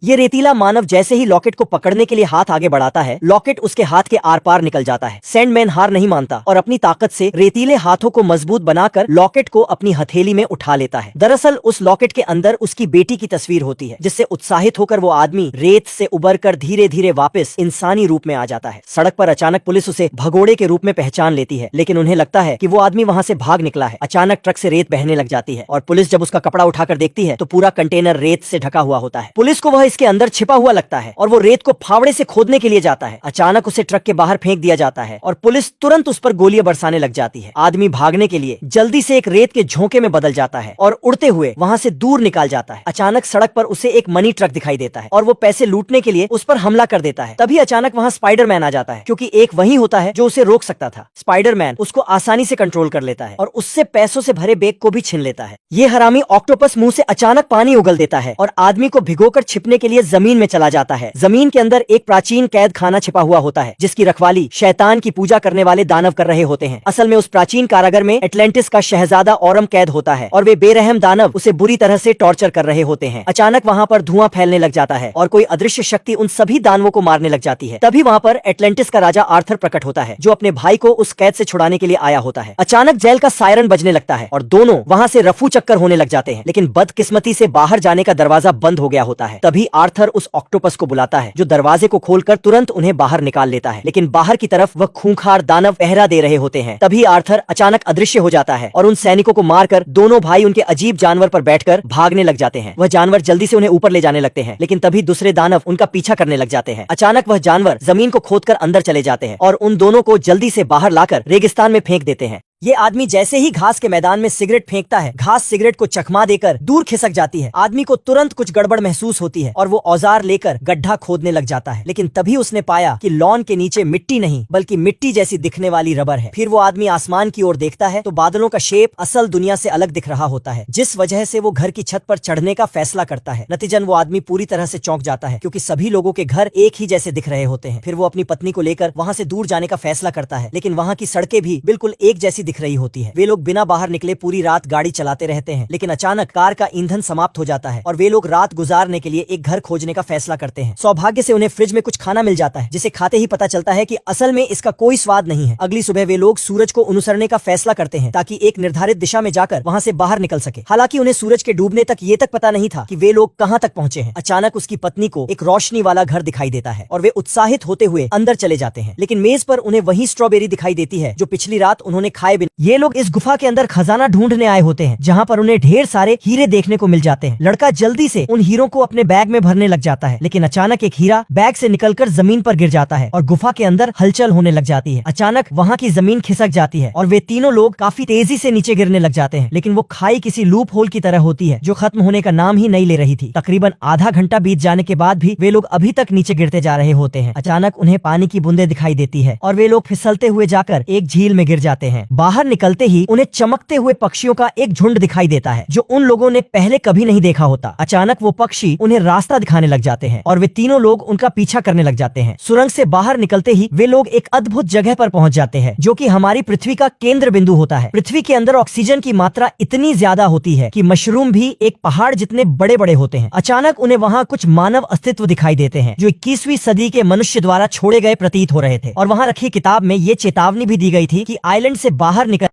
ये रेतीला मानव जैसे ही लॉकेट को पकड़ने के लिए हाथ आगे बढ़ाता है, लॉकेट उसके हाथ के आर पार निकल जाता है। सैंडमैन हार नहीं मानता और अपनी ताकत से रेतीले हाथों को मजबूत बनाकर लॉकेट को अपनी हथेली में उठा लेता है। दरअसल उस लॉकेट के अंदर उसकी बेटी की तस्वीर होती है, जिससे उत्साहित होकर वो आदमी रेत से उबरकर धीरे धीरे वापस इंसानी रूप में आ जाता है। सड़क पर अचानक पुलिस उसे भगोड़े के रूप में पहचान लेती है, लेकिन उन्हें लगता है कि वो आदमी वहां से भाग निकला है। अचानक ट्रक से रेत बहने लग जाती है और पुलिस जब उसका कपड़ा उठाकर देखती है तो पूरा कंटेनर रेत से ढका हुआ होता है। पुलिस को वह इसके अंदर छिपा हुआ लगता है और वो रेत को फावड़े से खोदने के लिए जाता है। अचानक उसे ट्रक के बाहर फेंक दिया जाता है और पुलिस तुरंत उस पर गोलियां बरसाने लग जाती है। आदमी भागने के लिए जल्दी से एक रेत के झोंके में बदल जाता है और उड़ते हुए वहां से दूर निकाल जाता है। अचानक सड़क पर उसे एक मनी ट्रक दिखाई देता है और वो पैसे लूटने के लिए उस पर हमला कर देता है। तभी अचानक वहां स्पाइडरमैन आ जाता है, क्योंकि एक वही होता है जो उसे रोक सकता था। स्पाइडरमैन उसको आसानी से कंट्रोल कर लेता है और उससे पैसों से भरे बैग को भी छीन लेता है। ये हरामी ऑक्टोपस मुंह से अचानक पानी उगल देता है और आदमी को भिगोकर छिपने के लिए जमीन में चला जाता है। जमीन के अंदर एक प्राचीन कैद खाना छिपा हुआ होता है, जिसकी रखवाली शैतान की पूजा करने वाले दानव कर रहे होते हैं। असल में उस प्राचीन कारागार में एटलांटिस का शहजादा औरम कैद होता है और वे बेरहम दानव उसे बुरी तरह से टॉर्चर कर रहे होते हैं। अचानक वहाँ पर धुआं फैलने लग जाता है और कोई अदृश्य शक्ति उन सभी दानवों को मारने लग जाती है। तभी वहाँ पर एटलांटिस का राजा आर्थर प्रकट होता है, जो अपने भाई को उस कैद से छुड़ाने के लिए आया होता है। अचानक जेल का सायरन बजने लगता है और दोनों वहाँ से रफू चक्कर होने लग जाते हैं, लेकिन बदकिस्मती से बाहर जाने का दरवाजा बंद हो गया होता है। तभी आर्थर उस ऑक्टोपस को बुलाता है, जो दरवाजे को खोलकर तुरंत उन्हें बाहर निकाल लेता है। लेकिन बाहर की तरफ वह खूंखार दानव पहरा दे रहे होते हैं। तभी आर्थर अचानक अदृश्य हो जाता है और उन सैनिकों को मारकर दोनों भाई उनके अजीब जानवर पर बैठकर भागने लग जाते हैं। वह जानवर जल्दी से उन्हें ऊपर ले जाने लगते हैं, लेकिन तभी दूसरे दानव उनका पीछा करने लग जाते हैं। अचानक वह जानवर जमीन को खोदकर अंदर चले जाते हैं और उन दोनों को जल्दी से बाहर लाकर रेगिस्तान में फेंक देते हैं। ये आदमी जैसे ही घास के मैदान में सिगरेट फेंकता है, घास सिगरेट को चकमा देकर दूर खिसक जाती है। आदमी को तुरंत कुछ गड़बड़ महसूस होती है और वो औजार लेकर गड्ढा खोदने लग जाता है, लेकिन तभी उसने पाया कि लॉन के नीचे मिट्टी नहीं बल्कि मिट्टी जैसी दिखने वाली रबर है। फिर वो आदमी आसमान की ओर देखता है तो बादलों का शेप असल दुनिया से अलग दिख रहा होता है, जिस वजह से वो घर की छत पर चढ़ने का फैसला करता है। नतीजन वो आदमी पूरी तरह से चौंक जाता है, क्योंकि सभी लोगों के घर एक ही जैसे दिख रहे होते हैं। फिर वो अपनी पत्नी को लेकर वहाँ से दूर जाने का फैसला करता है, लेकिन वहाँ की सड़कें भी बिल्कुल एक जैसी दिख रही होती है। लोग बिना बाहर निकले पूरी रात गाड़ी चलाते रहते हैं, लेकिन अचानक कार का ईंधन समाप्त हो जाता है और वे लोग रात गुजारने के लिए एक घर खोजने का फैसला करते हैं। सौभाग्य से उन्हें फ्रिज में कुछ खाना मिल जाता है, जिसे खाते ही पता चलता है कि असल में इसका कोई स्वाद नहीं है। अगली सुबह वे लोग सूरज को अनुसरने का फैसला करते हैं, ताकि एक निर्धारित दिशा में जाकर वहाँ से बाहर निकल सके। हालांकि उन्हें सूरज के डूबने तक ये तक पता नहीं था कि वे लोग कहाँ तक पहुँचे हैं। अचानक उसकी पत्नी को एक रोशनी वाला घर दिखाई देता है और वे उत्साहित होते हुए अंदर चले जाते हैं, लेकिन मेज पर उन्हें वही स्ट्रॉबेरी दिखाई देती है जो पिछली रात उन्होंने खाए बिना। ये लोग इस गुफा के अंदर खजाना ढूंढने आए होते हैं, जहाँ पर उन्हें ढेर सारे हीरे देखने को मिल जाते हैं। लड़का जल्दी से उन हीरों को अपने बैग में भरने लग जाता है, लेकिन अचानक एक हीरा बैग से निकलकर जमीन पर गिर जाता है और गुफा के अंदर हलचल होने लग जाती है। अचानक वहाँ की जमीन खिसक जाती है और वे तीनों लोग काफी तेजी से नीचे गिरने लग जाते हैं, लेकिन वो खाई किसी लूप होल की तरह होती है, जो खत्म होने का नाम ही नहीं ले रही थी। तकरीबन आधा घंटा बीत जाने के बाद भी वे लोग अभी तक नीचे गिरते जा रहे होते हैं। अचानक उन्हें पानी की बूंदें दिखाई देती है और वे लोग फिसलते हुए जाकर एक झील में गिर जाते हैं। बाहर निकलते ही उन्हें चमकते हुए पक्षियों का एक झुंड दिखाई देता है, जो उन लोगों ने पहले कभी नहीं देखा होता। अचानक वो पक्षी उन्हें रास्ता दिखाने लग जाते हैं और वे तीनों लोग उनका पीछा करने लग जाते हैं। सुरंग से बाहर निकलते ही वे लोग एक अद्भुत जगह पर पहुंच जाते हैं, जो कि हमारी पृथ्वी का केंद्र बिंदु होता है। पृथ्वी के अंदर ऑक्सीजन की मात्रा इतनी ज्यादा होती है कि मशरूम भी एक पहाड़ जितने बड़े बड़े होते हैं। अचानक उन्हें वहाँ कुछ मानव अस्तित्व दिखाई देते हैं, जो 21वीं सदी के मनुष्य द्वारा छोड़े गए प्रतीत हो रहे थे, और वहाँ रखी किताब में ये चेतावनी भी दी गई थी कि आइलैंड से बाहर निकल